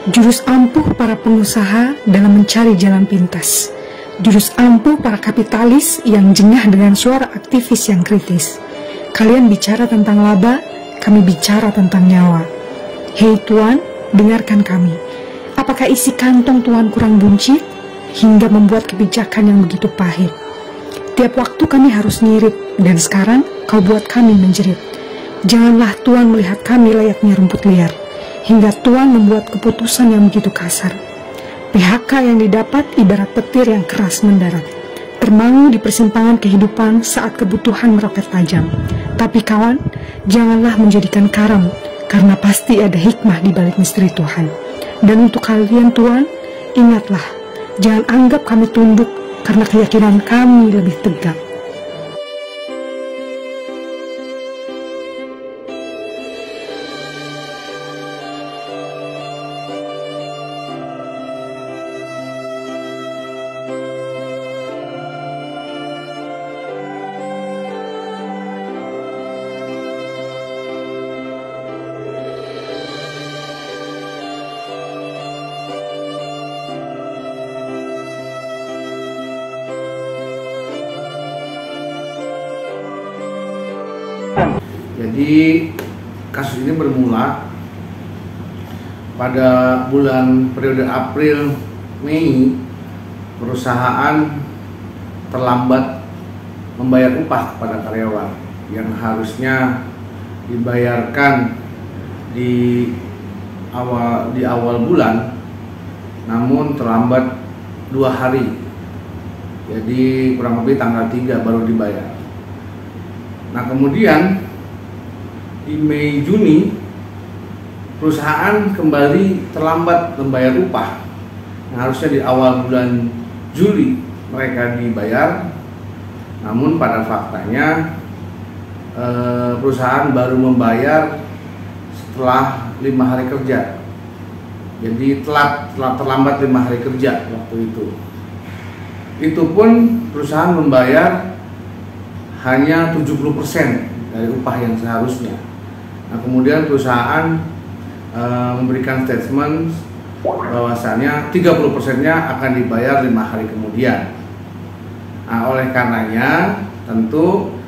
Jurus ampuh para pengusaha dalam mencari jalan pintas. Jurus ampuh para kapitalis yang jengah dengan suara aktivis yang kritis. Kalian bicara tentang laba, kami bicara tentang nyawa. Hei Tuan, dengarkan kami. Apakah isi kantong Tuan kurang buncit hingga membuat kebijakan yang begitu pahit? Tiap waktu kami harus ngirit, dan sekarang kau buat kami menjerit. Janganlah Tuan melihat kami layaknya rumput liar, hingga Tuan membuat keputusan yang begitu kasar. PHK yang didapat ibarat petir yang keras mendarat, termangu di persimpangan kehidupan saat kebutuhan meroket tajam. Tapi kawan, janganlah menjadikan karam, karena pasti ada hikmah di balik misteri Tuhan. Dan untuk kalian Tuan, ingatlah, jangan anggap kami tunduk, karena keyakinan kami lebih tegak. Jadi kasus ini bermula pada bulan periode April Mei. Perusahaan terlambat membayar upah kepada karyawan yang harusnya dibayarkan di awal bulan, namun terlambat 2 hari. Jadi kurang lebih tanggal 3 baru dibayar. Nah, kemudian di Mei Juni perusahaan kembali terlambat membayar upah yang harusnya di awal bulan Juli mereka dibayar, namun pada faktanya perusahaan baru membayar setelah 5 hari kerja. Jadi telah terlambat 5 hari kerja waktu itu. Itu pun perusahaan membayar hanya 70% dari upah yang seharusnya. Nah, kemudian perusahaan memberikan statement bahwasannya 30%-nya akan dibayar 5 hari kemudian. Nah, oleh karenanya tentu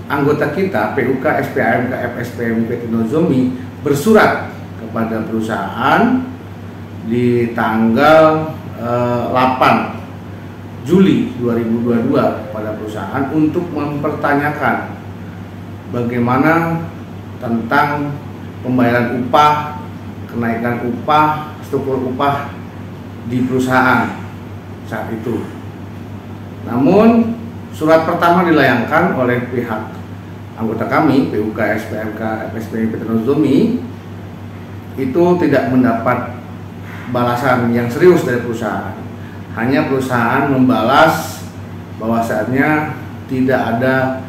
anggota kita PUK, SPAMK, FSPM, PT Nozomi bersurat kepada perusahaan di tanggal 8 Juli 2022 pada perusahaan untuk mempertanyakan bagaimana tentang pembayaran upah, kenaikan upah, struktur upah di perusahaan saat itu. Namun surat pertama dilayangkan oleh pihak anggota kami PUK, SPMK, FSPM, PT Nozomi itu tidak mendapat balasan yang serius dari perusahaan. Hanya perusahaan membalas bahwasannya tidak ada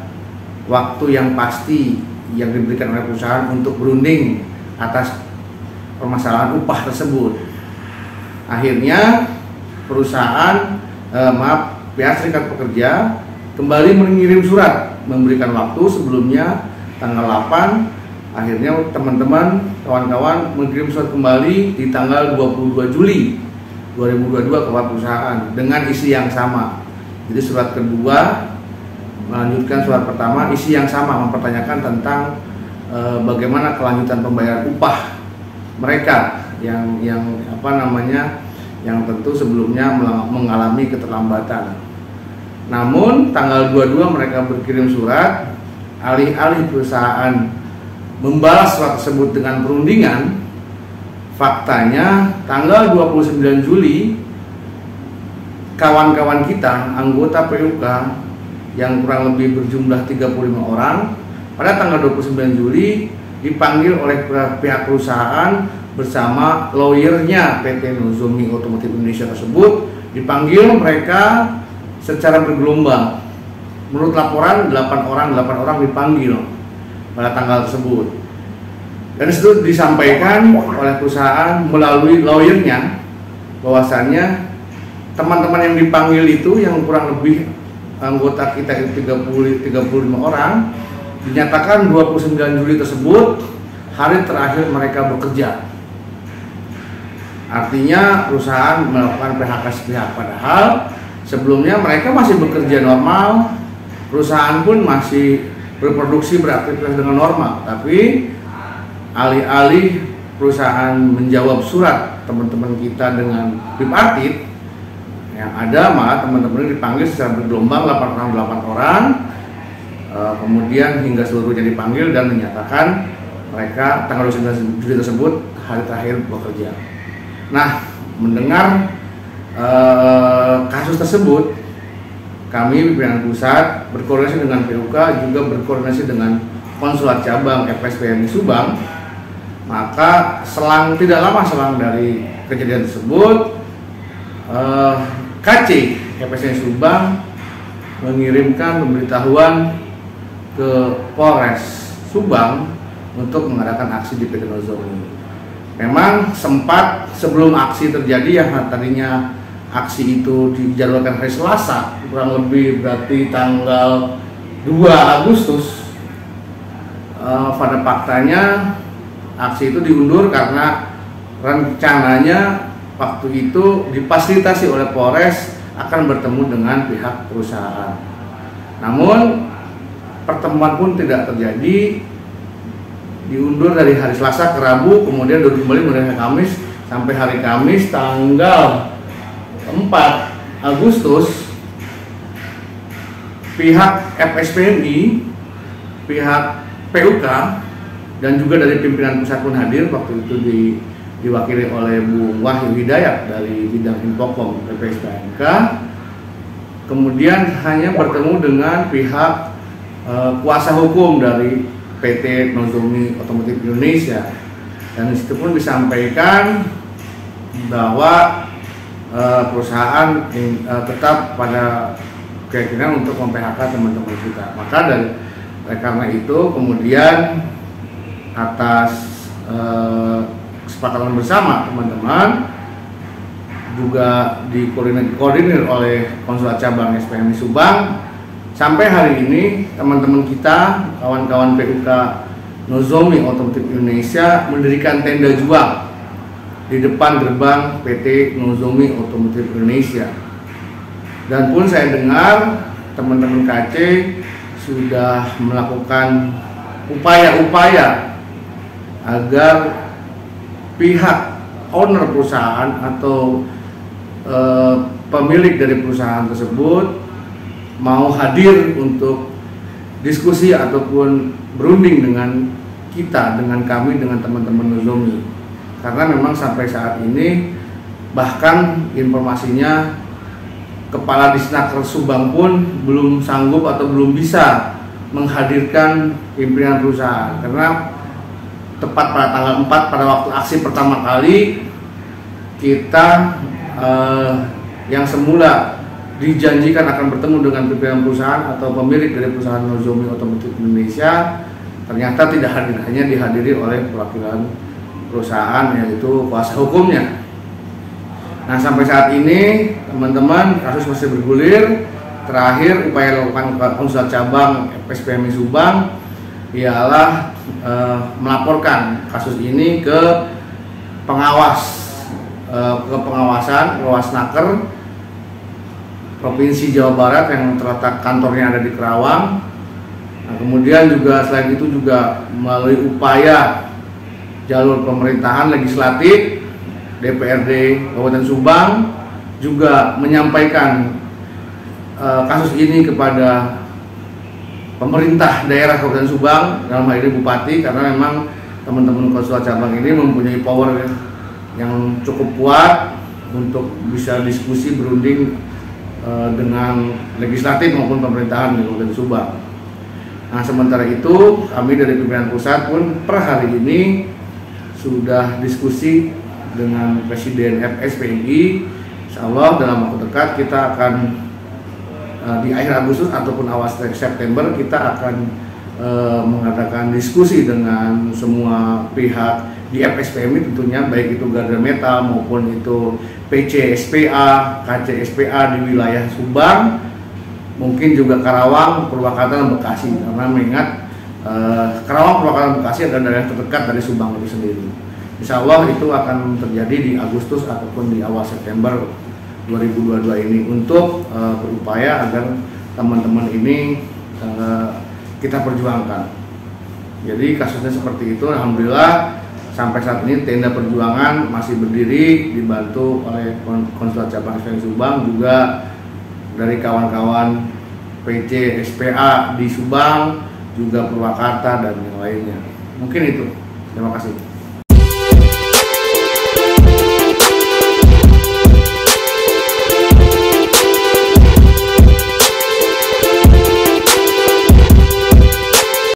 waktu yang pasti yang diberikan oleh perusahaan untuk berunding atas permasalahan upah tersebut. Akhirnya perusahaan pihak serikat pekerja kembali mengirim surat memberikan waktu sebelumnya tanggal 8. Akhirnya teman-teman, kawan-kawan mengirim surat kembali di tanggal 22 Juli 2022 kepada perusahaan dengan isi yang sama. Jadi surat kedua melanjutkan surat pertama, isi yang sama, mempertanyakan tentang bagaimana kelanjutan pembayaran upah mereka yang tentu sebelumnya mengalami keterlambatan. Namun tanggal 22 mereka berkirim surat, alih-alih perusahaan membalas surat tersebut dengan perundingan. Faktanya tanggal 29 Juli kawan-kawan kita anggota PUK yang kurang lebih berjumlah 35 orang pada tanggal 29 Juli dipanggil oleh pihak perusahaan bersama lawyernya PT Nozomi Otomotif Indonesia tersebut. Dipanggil mereka secara bergelombang. Menurut laporan 8 orang dipanggil pada tanggal tersebut. Dan itu disampaikan oleh perusahaan melalui lawyernya bahwasannya teman-teman yang dipanggil itu yang kurang lebih anggota kita itu 35 orang dinyatakan 29 Juli tersebut hari terakhir mereka bekerja. Artinya perusahaan melakukan PHK sepihak, padahal sebelumnya mereka masih bekerja normal, perusahaan pun masih berproduksi, beraktivitas dengan normal. Tapi alih-alih perusahaan menjawab surat teman-teman kita dengan tripartit, yang ada malah teman-teman dipanggil secara bergelombang 8 orang, kemudian hingga seluruhnya dipanggil dan menyatakan mereka tanggal 29 Juli tersebut hari terakhir bekerja. Nah, mendengar kasus tersebut, kami pimpinan pusat berkoordinasi dengan PUK, juga berkoordinasi dengan konsulat cabang FSPMI Subang. Maka tidak lama selang dari kejadian tersebut, KC FSPMI Subang mengirimkan pemberitahuan ke Polres Subang untuk mengadakan aksi di PT Nozomi. Memang sempat sebelum aksi terjadi, yang tadinya aksi itu dijadwalkan hari Selasa, kurang lebih berarti tanggal 2 Agustus, pada faktanya aksi itu diundur karena rencananya waktu itu difasilitasi oleh Polres akan bertemu dengan pihak perusahaan. Namun pertemuan pun tidak terjadi, diundur dari hari Selasa ke Rabu, kemudian kembali mulai hari Kamis sampai hari Kamis tanggal 4 Agustus. Pihak FSPMI, pihak PUK, dan juga dari pimpinan pusat pun hadir. Waktu itu diwakili oleh Bu Wahyu Hidayat dari bidang Infocom PPSPMK. Kemudian hanya bertemu dengan pihak kuasa hukum dari PT Nozomi Otomotif Indonesia, dan disitu pun disampaikan bahwa perusahaan tetap pada keyakinan untuk mem-PHK teman-teman kita. Maka karena itu kemudian atas kesepakatan bersama teman-teman, juga dikoordinir oleh konsulat cabang SPMI Subang, sampai hari ini teman-teman kita, kawan-kawan PUK Nozomi Otomotif Indonesia mendirikan tenda jual di depan gerbang PT Nozomi Otomotif Indonesia. Dan pun saya dengar teman-teman KC sudah melakukan upaya-upaya agar pihak owner perusahaan atau pemilik dari perusahaan tersebut mau hadir untuk diskusi ataupun berunding dengan kita, dengan kami, dengan teman-teman Nozomi. Karena memang sampai saat ini bahkan informasinya Kepala Disnaker Subang pun belum sanggup atau belum bisa menghadirkan pimpinan perusahaan, karena tepat pada tanggal 4 pada waktu aksi pertama kali kita yang semula dijanjikan akan bertemu dengan pimpinan perusahaan atau pemilik dari perusahaan Nozomi Otomotif Indonesia, ternyata tidak hadir, hanya dihadiri oleh perwakilan perusahaan, yaitu kuasa hukumnya. Nah, sampai saat ini teman-teman kasus masih bergulir. Terakhir upaya dilakukan konsulat cabang FSPMI Subang ialah melaporkan kasus ini ke pengawasan Naker Provinsi Jawa Barat yang terletak kantornya ada di Kerawang. Nah, kemudian juga selain itu juga melalui upaya jalur pemerintahan legislatif, DPRD Kabupaten Subang juga menyampaikan kasus ini kepada pemerintah daerah Kabupaten Subang, dalam hal ini Bupati, karena memang teman-teman konsulat cabang ini mempunyai power yang cukup kuat untuk bisa diskusi berunding dengan legislatif maupun pemerintahan di Kabupaten Subang. Nah, sementara itu kami dari pimpinan pusat pun per hari ini sudah diskusi dengan Presiden FSPMI. Insya Allah dalam waktu dekat kita akan di akhir Agustus ataupun awal September kita akan mengadakan diskusi dengan semua pihak di FSPMI tentunya, baik itu Garda Metal maupun itu PC SPA, KC SPA di wilayah Subang, mungkin juga Karawang, Purwakarta, dan Bekasi, karena mengingat Karawang, Purwakarta, dan Bekasi adalah daerah terdekat dari Subang itu sendiri. Insya Allah itu akan terjadi di Agustus ataupun di awal September 2022 ini untuk berupaya agar teman-teman ini kita perjuangkan. Jadi kasusnya seperti itu. Alhamdulillah sampai saat ini tenda perjuangan masih berdiri, dibantu oleh Konsulat Cabang SPNI Subang, juga dari kawan-kawan PC SPA di Subang, juga Purwakarta dan yang lainnya. Mungkin itu. Terima kasih.